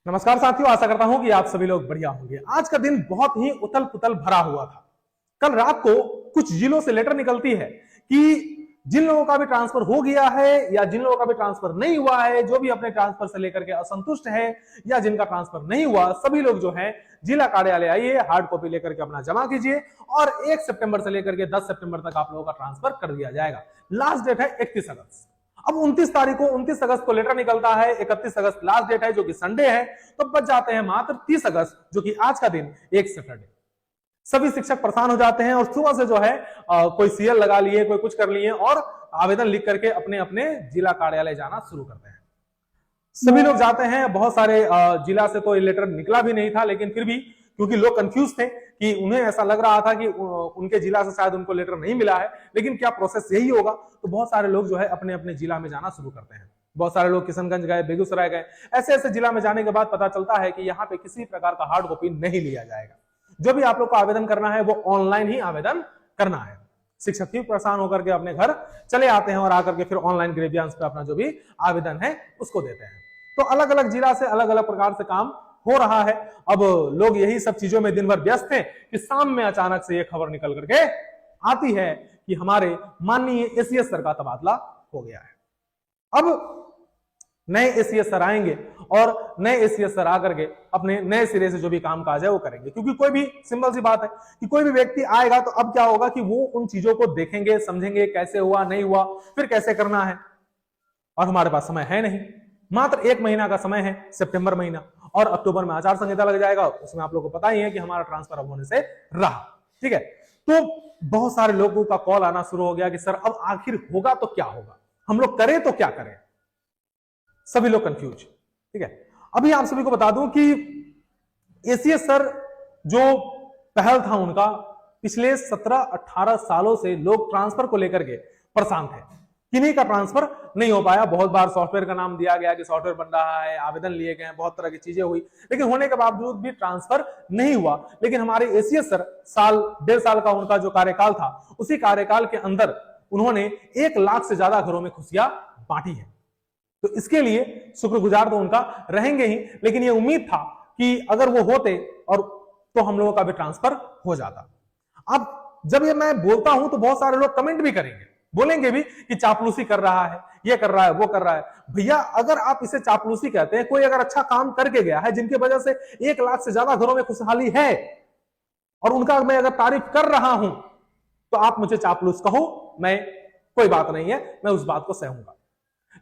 नमस्कार साथियों, आशा करता हूं कि आप सभी लोग बढ़िया होंगे। आज का दिन बहुत ही उथल पुथल भरा हुआ था। कल रात को कुछ जिलों से लेटर निकलती है कि जिन लोगों का भी ट्रांसफर हो गया है या जिन लोगों का भी ट्रांसफर नहीं हुआ है, जो भी अपने ट्रांसफर से लेकर के असंतुष्ट है या जिनका ट्रांसफर नहीं हुआ, सभी लोग जो है जिला कार्यालय आइए, हार्ड कॉपी लेकर के अपना जमा कीजिए और 1 सितंबर से लेकर के 10 सितंबर तक आप लोगों का ट्रांसफर कर दिया जाएगा। लास्ट डेट है 31 अगस्त। अब 29 अगस्त को लेटर निकलता है, 31 अगस्त लास्ट डेट है जो कि संडे है, तो बच जाते हैं मात्र 30 अगस्त जो कि आज का दिन एक सैटरडे। सभी शिक्षक परेशान हो जाते हैं और सुबह से जो है कोई सीएल लगा लिए, कोई कुछ कर लिए और आवेदन लिख करके अपने अपने जिला कार्यालय जाना शुरू करते हैं। सभी लोग जाते हैं। बहुत सारे जिला से तो लेटर निकला भी नहीं था, लेकिन फिर भी क्योंकि लोग कंफ्यूज थे कि उन्हें ऐसा लग रहा था कि उनके जिला से शायद उनको लेटर नहीं मिला है, लेकिन क्या प्रोसेस यही होगा, तो बहुत सारे लोग जो है अपने अपने जिला में जाना शुरू करते हैं। बहुत सारे लोग किशनगंज गए, बेगूसराय गए। ऐसे ऐसे जिला में जाने के बाद पता चलता है कि यहाँ पे किसी प्रकार का हार्ड कॉपी नहीं लिया जाएगा। जो भी आप लोग को आवेदन करना है वो ऑनलाइन ही आवेदन करना है। शिक्षक भी परेशान होकर के अपने घर चले आते हैं और आकर के फिर ऑनलाइन ग्रेवियांस पे अपना जो भी आवेदन है उसको देते हैं। तो अलग अलग जिला से अलग अलग प्रकार से काम हो रहा है। अब लोग यही सब चीजों में दिन भर व्यस्त थे कि शाम में अचानक से ये खबर निकल करके आती है कि हमारे माननीय एसीएस सर का तबादला हो गया है। अब नए एसीएस सर आएंगे और नए एसीएस सर आकर के अपने नए सिरे से जो भी काम काज है वो करेंगे, क्योंकि कोई भी सिंपल सी बात है कि कोई भी व्यक्ति आएगा तो अब क्या होगा कि वो उन चीजों को देखेंगे, समझेंगे, कैसे हुआ, नहीं हुआ, फिर कैसे करना है। और हमारे पास समय है नहीं, मात्र 1 महीना का समय है, सितंबर महीना, और अक्टूबर में आचार संहिता लग जाएगा। उसमें आप लोगों को पता ही है कि हमारा ट्रांसफर अब होने से रहा। ठीक है, तो बहुत सारे लोगों का कॉल आना शुरू हो गया कि सर अब आखिर होगा तो क्या होगा, हम लोग करें तो क्या करें। सभी लोग कंफ्यूज। ठीक है, अभी आप सभी को बता दूं कि एसीएस सर जो पहल था उनका, पिछले 17-18 सालों से लोग ट्रांसफर को लेकर के परेशान थे। किन्हीं का ट्रांसफर नहीं हो पाया। बहुत बार सॉफ्टवेयर का नाम दिया गया कि सॉफ्टवेयर बन रहा है, आवेदन लिए गए, बहुत तरह की चीजें हुई, लेकिन होने के बावजूद भी ट्रांसफर नहीं हुआ। लेकिन हमारे एसीएस सर 1.5 साल का उनका जो कार्यकाल था, उसी कार्यकाल के अंदर उन्होंने 1 लाख से ज्यादा घरों में खुशियां बांटी है। तो इसके लिए शुक्रगुजार तो उनका रहेंगे ही, लेकिन ये उम्मीद था कि अगर वो होते और तो हम लोगों का भी ट्रांसफर हो जाता। अब जब ये मैं बोलता हूं तो बहुत सारे लोग कमेंट भी करेंगे, बोलेंगे भी कि चापलूसी कर रहा है, ये कर रहा है, वो कर रहा है। भैया, अगर आप इसे चापलूसी कहते हैं, कोई अगर अच्छा काम करके गया है जिनकी वजह से 1 लाख से ज्यादा घरों में खुशहाली है और उनका मैं अगर तारीफ कर रहा हूं, तो आप मुझे चापलूस कहो, मैं कोई बात नहीं है, मैं उस बात को सहूंगा।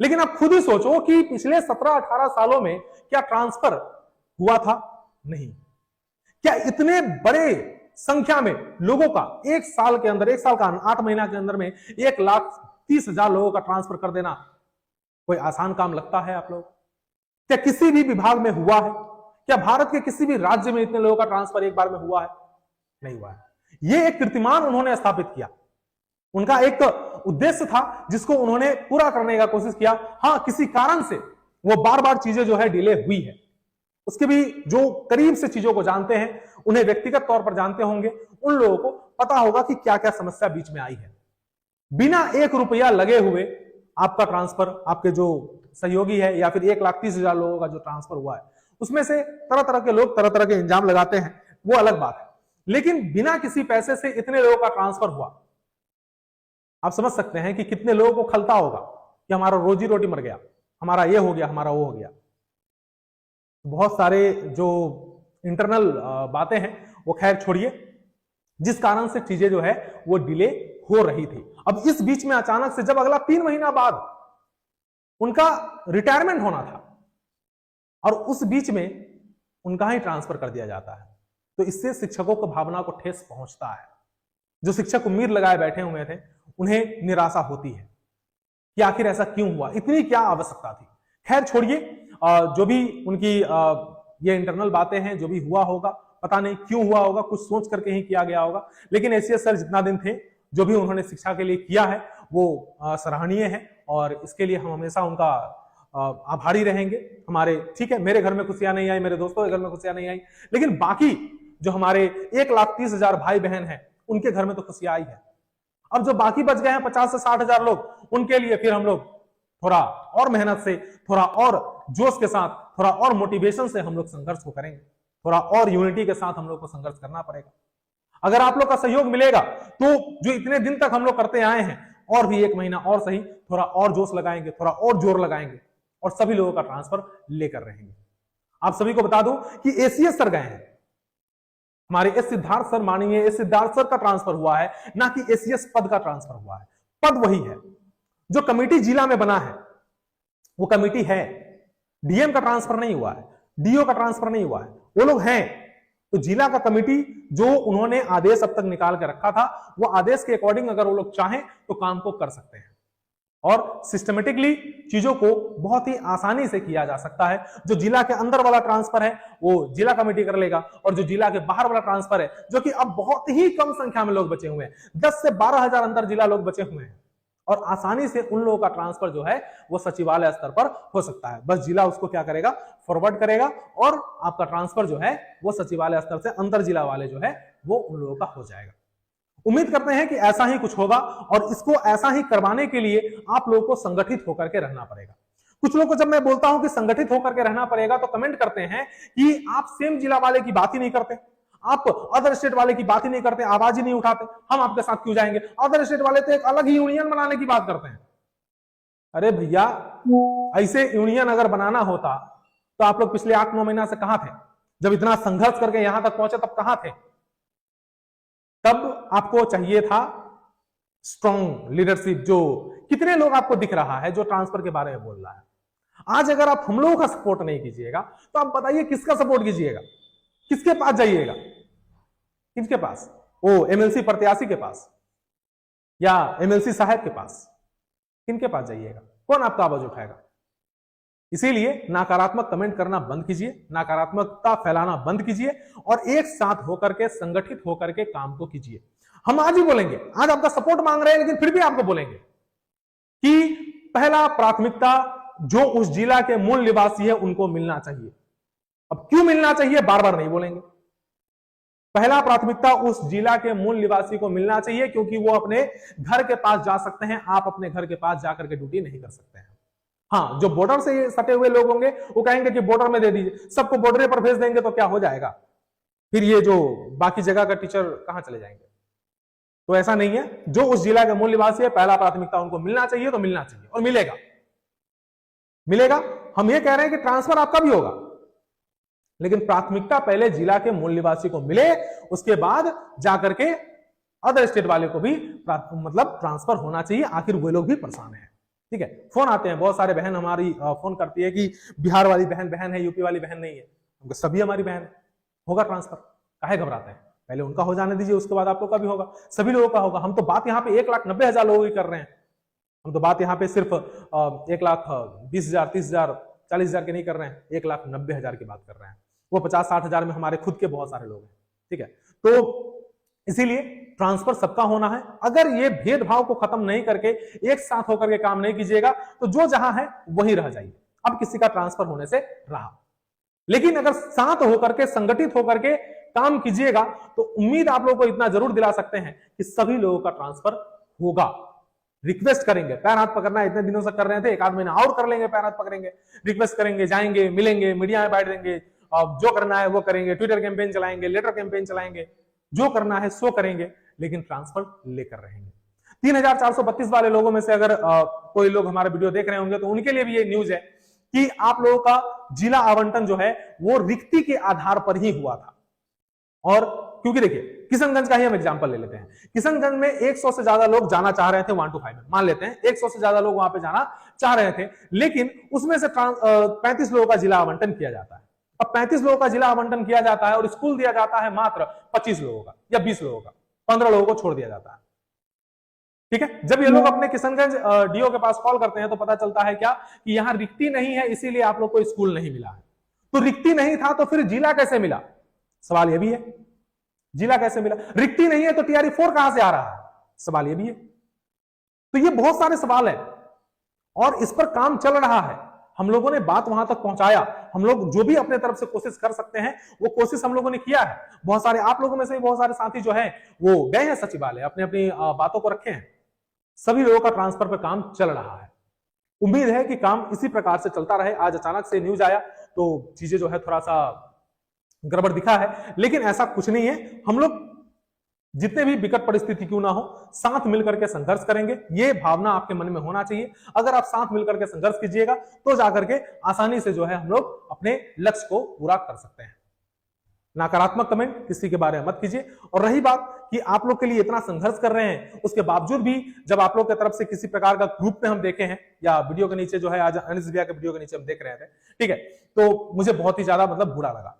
लेकिन आप खुद ही सोचो कि पिछले 17-18 सालों में क्या ट्रांसफर हुआ था? नहीं। क्या इतने बड़े संख्या में लोगों का 1 साल के अंदर, 1 साल का 8 महीना के अंदर में 1,30,000 लोगों का ट्रांसफर कर देना कोई आसान काम लगता है आप लोग? क्या किसी भी विभाग में हुआ है? क्या भारत के किसी भी राज्य में इतने लोगों का ट्रांसफर एक बार में हुआ है? नहीं हुआ है। यह एक कीर्तिमान उन्होंने स्थापित किया। उनका एक उद्देश्य था जिसको उन्होंने पूरा करने का कोशिश किया। हां, किसी कारण से वो बार बार चीजें जो है डिले हुई है। उसके भी जो करीब से चीजों को जानते हैं, उन्हें व्यक्तिगत तौर पर जानते होंगे, उन लोगों को पता होगा कि क्या क्या समस्या बीच में आई है। बिना 1 रुपया लगे हुए आपका ट्रांसफर, आपके जो सहयोगी है या फिर 1,30,000 लोगों का जो ट्रांसफर हुआ है, उसमें से तरह तरह के लोग तरह तरह के इंजाम लगाते हैं, वो अलग बात है। लेकिन बिना किसी पैसे से इतने लोगों का ट्रांसफर हुआ, आप समझ सकते हैं कि कितने लोगों को खलता होगा कि हमारा रोजी रोटी मर गया, हमारा ये हो गया, हमारा वो हो गया। बहुत सारे जो इंटरनल बातें हैं वो खैर छोड़िए, जिस कारण से चीजें जो है वो डिले हो रही थी। अब इस बीच में अचानक से जब अगला 3 महीना बाद उनका रिटायरमेंट होना था और उस बीच में उनका ही ट्रांसफर कर दिया जाता है, तो इससे शिक्षकों को भावना को ठेस पहुंचता है। जो शिक्षक उम्मीद लगाए बैठे हुए थे, उन्हें निराशा होती है कि आखिर ऐसा क्यों हुआ, इतनी क्या आवश्यकता थी। खैर छोड़िए, जो भी उनकी ये इंटरनल बातें हैं, जो भी हुआ होगा, पता नहीं क्यों हुआ होगा, कुछ सोच करके ही किया गया होगा। लेकिन एसीएस सर जितना दिन थे, जो भी उन्होंने शिक्षा के लिए किया है वो सराहनीय है और इसके लिए हम हमेशा उनका आभारी रहेंगे। हमारे, ठीक है, मेरे घर में खुशियां नहीं आई, मेरे दोस्तों के घर में खुशियां नहीं आई, लेकिन बाकी जो हमारे 1,30,000 भाई बहन हैं, उनके घर में तो खुशियां आई है। अब जो बाकी बच गए हैं 50 से 60,000 लोग, उनके लिए फिर हम लोग थोड़ा और मेहनत से, थोड़ा और जोश के साथ, थोड़ा और मोटिवेशन से हम लोग संघर्ष को करेंगे, थोड़ा और यूनिटी के साथ हम लोग को संघर्ष करना पड़ेगा। अगर आप लोग का सहयोग मिलेगा तो जो इतने दिन तक हम लोग करते आए हैं, और भी 1 महीना और सही, थोड़ा और जोश लगाएंगे, थोड़ा और जोर लगाएंगे और सभी लोगों का ट्रांसफर लेकर रहेंगे। आप सभी को बता दूं कि एसीएस सर गए हैं, हमारे एस सिद्धार्थ सर, माननीय एस सिद्धार्थ सर का ट्रांसफर हुआ है, ना कि एसीएस पद का ट्रांसफर हुआ है। पद वही है। जो कमेटी जिला में बना है वो कमेटी है, डीएम का ट्रांसफर नहीं हुआ है, डीओ का ट्रांसफर नहीं हुआ है, वो लोग हैं। तो जिला का कमेटी जो उन्होंने आदेश अब तक निकाल के रखा था, वो आदेश के अकॉर्डिंग अगर वो लोग चाहें तो काम को कर सकते हैं और सिस्टमेटिकली चीजों को बहुत ही आसानी से किया जा सकता है। जो जिला के अंदर वाला ट्रांसफर है वो जिला कमेटी कर लेगा, और जो जिला के बाहर वाला ट्रांसफर है, जो कि अब बहुत ही कम संख्या में लोग बचे हुए हैं, 10 से 12 हजार अंतर जिला लोग बचे हुए हैं, और आसानी से उन लोगों का ट्रांसफर जो है वो सचिवालय स्तर पर हो सकता है। बस जिला उसको क्या करेगा, फॉरवर्ड करेगा, और आपका ट्रांसफर जो है वो सचिवालय स्तर से अंतर जिला वाले जो है वो उन लोगों का हो जाएगा। उम्मीद करते हैं कि ऐसा ही कुछ होगा, और इसको ऐसा ही करवाने के लिए आप लोगों को संगठित होकर के रहना पड़ेगा। कुछ लोगों को जब मैं बोलता हूं कि संगठित होकर के रहना पड़ेगा तो कमेंट करते हैं कि आप सेम जिला वाले की बात ही नहीं करते, आप अदर स्टेट वाले की बात ही नहीं करते, आवाज ही नहीं उठाते, हम आपके साथ क्यों जाएंगे? अदर स्टेट वाले तो एक अलग ही यूनियन बनाने की बात करते हैं। अरे भैया, ऐसे यूनियन अगर बनाना होता तो आप लोग पिछले 8-9 महीना से कहां थे? जब इतना संघर्ष करके यहां तक पहुंचे तब कहां थे? तब आपको चाहिए था स्ट्रॉन्ग लीडरशिप। जो कितने लोग आपको दिख रहा है जो ट्रांसफर के बारे में बोल रहा है? आज अगर आप हम लोगों का सपोर्ट नहीं कीजिएगा तो आप बताइए किसका सपोर्ट कीजिएगा? किसके पास जाइएगा? किसके पास? ओ एमएलसी प्रत्याशी के पास या एमएलसी साहब के पास? किनके पास जाइएगा? कौन आपका आवाज उठाएगा? इसीलिए नकारात्मक कमेंट करना बंद कीजिए, नकारात्मकता फैलाना बंद कीजिए, और एक साथ होकर के संगठित होकर के काम को कीजिए। हम आज ही बोलेंगे, आज आपका सपोर्ट मांग रहे हैं, लेकिन फिर भी आपको बोलेंगे कि पहला प्राथमिकता जो उस जिला के मूल निवासी है उनको मिलना चाहिए। अब क्यों मिलना चाहिए बार बार नहीं बोलेंगे। पहला प्राथमिकता उस जिला के मूल निवासी को मिलना चाहिए, क्योंकि वो अपने घर के पास जा सकते हैं, आप अपने घर के पास जाकर के ड्यूटी नहीं कर सकते हैं। हाँ, जो बॉर्डर से सटे हुए लोग होंगे वो कहेंगे कि बॉर्डर में दे दीजिए, सबको बॉर्डर पर भेज देंगे तो क्या हो जाएगा, फिर ये जो बाकी जगह का टीचर कहां चले जाएंगे? तो ऐसा नहीं है। जो उस जिला के मूल निवासी है, पहला प्राथमिकता उनको मिलना चाहिए तो मिलना चाहिए, और मिलेगा। मिलेगा। हम ये कह रहे हैं कि ट्रांसफर आपका भी होगा, लेकिन प्राथमिकता पहले जिला के मूल निवासी को मिले, उसके बाद जाकर के अदर स्टेट वाले को भी मतलब ट्रांसफर होना चाहिए। आखिर वो लोग भी परेशान हैं। ठीक है, फोन आते हैं, बहुत सारे बहन हमारी फोन करती है कि बिहार वाली बहन बहन है, यूपी वाली बहन नहीं है। सभी हमारी बहन है, होगा ट्रांसफर, काहे घबराते हैं? पहले उनका हो जाने दीजिए, उसके बाद आप लोग का भी होगा, सभी लोगों का होगा। हम तो बात यहाँ पे 1,90,000 लोगों की कर रहे हैं। हम तो बात यहाँ पे सिर्फ 1,20,000, 30,000, 40,000 की नहीं कर रहे हैं, 1,90,000 की बात कर रहे हैं। वो 50-60 हजार में हमारे खुद के बहुत सारे लोग हैं। ठीक है, तो इसीलिए ट्रांसफर सबका होना है। अगर ये भेदभाव को खत्म नहीं करके एक साथ होकर के काम नहीं कीजिएगा तो जो जहां है वहीं रह जाइए। अब किसी का ट्रांसफर होने से रहा, लेकिन अगर साथ होकर के संगठित होकर के काम कीजिएगा तो उम्मीद आप लोगों को इतना जरूर दिला सकते हैं कि सभी लोगों का ट्रांसफर होगा। रिक्वेस्ट करेंगे, पैर हाथ पकड़ना इतने दिनों से कर रहे थे, 1 आध महीना और कर लेंगे, पैर हाथ पकड़ेंगे, रिक्वेस्ट करेंगे, जाएंगे, मिलेंगे, मीडिया में बैठ देंगे, जो करना है वो करेंगे, ट्विटर कैंपेन चलाएंगे, लेटर कैंपेन चलाएंगे, जो करना है सो करेंगे, लेकिन ट्रांसफर लेकर रहेंगे। 3,432 वाले लोगों में से अगर कोई लोग हमारा वीडियो देख रहे होंगे तो उनके लिए भी ये न्यूज है कि आप लोगों का जिला आवंटन जो है वो रिक्ति के आधार पर ही हुआ था। और क्योंकि देखिए, किशनगंज का ही हम एग्जांपल ले लेते हैं। किशनगंज में 100 से ज्यादा लोग जाना चाह रहे थे 1 to 5 में, मान लेते हैं 100 से ज्यादा लोग वहां पे जाना चाह रहे थे, लेकिन उसमें से 35 लोगों का जिला आवंटन किया जाता है। अब 35 लोगों का जिला आवंटन किया जाता है और स्कूल दिया जाता है मात्र 25 लोगों का या 20 लोगों का, 15 लोगों को छोड़ दिया जाता है। ठीक है, जब ये लोग अपने किशनगंज डीओ के पास कॉल करते हैं तो पता चलता है क्या कि यहां रिक्ति नहीं है, इसीलिए आप लोग को स्कूल नहीं मिला है। तो रिक्ति नहीं था तो फिर जिला कैसे मिला? सवाल यह भी है, जिला कैसे मिला? रिक्ति नहीं है तो टीआरई 4 कहां से आ रहा है? सवाल यह भी है। तो ये बहुत सारे सवाल है और इस पर काम चल रहा है। हम लोगों ने बात वहां तक पहुंचाया, हम लोग जो भी अपने तरफ से कोशिश कर सकते हैं वो कोशिश हम लोगों ने किया है। बहुत सारे आप लोगों में से बहुत सारे साथी जो हैं वो गए हैं सचिवालय, अपने अपनी बातों को रखे हैं। सभी लोगों का ट्रांसफर पर काम चल रहा है। उम्मीद है कि काम इसी प्रकार से चलता रहे। आज अचानक से न्यूज आया तो चीजें जो है थोड़ा सा गड़बड़ दिखा है, लेकिन ऐसा कुछ नहीं है। हम लोग जितने भी विकट परिस्थिति क्यों ना हो, साथ मिलकर के संघर्ष करेंगे, ये भावना आपके मन में होना चाहिए। अगर आप साथ मिलकर के संघर्ष कीजिएगा तो जाकर के आसानी से जो है हम लोग अपने लक्ष्य को पूरा कर सकते हैं। नकारात्मक कमेंट किसी के बारे में मत कीजिए। और रही बात कि आप लोग के लिए इतना संघर्ष कर रहे हैं, उसके बावजूद भी जब आप लोग की तरफ से किसी प्रकार का ग्रुप में हम देखे हैं या वीडियो के नीचे जो है आज अनिल भैया के वीडियो के नीचे हम देख रहे थे, ठीक है, तो मुझे बहुत ही ज्यादा मतलब बुरा लगा।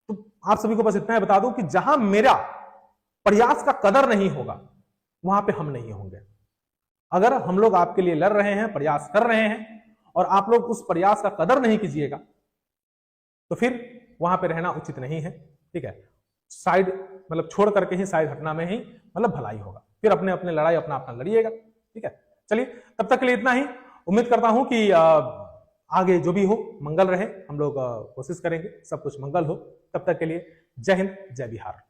तो आप सभी को बस इतना ही बता दूं कि जहां मेरा प्रयास का कदर नहीं होगा वहां पे हम नहीं होंगे। अगर हम लोग आपके लिए लड़ रहे हैं, प्रयास कर रहे हैं और आप लोग उस प्रयास का कदर नहीं कीजिएगा तो फिर वहां पे रहना उचित नहीं है, ठीक है। साइड मतलब छोड़ करके ही साइड हटना में ही मतलब भलाई होगा। फिर अपने अपने लड़ाई अपना अपना लड़िएगा, ठीक है। चलिए तब तक के लिए इतना ही। उम्मीद करता हूं कि आगे जो भी हो मंगल रहे, हम लोग कोशिश करेंगे सब कुछ मंगल हो। तब तक के लिए जय हिंद, जय बिहार।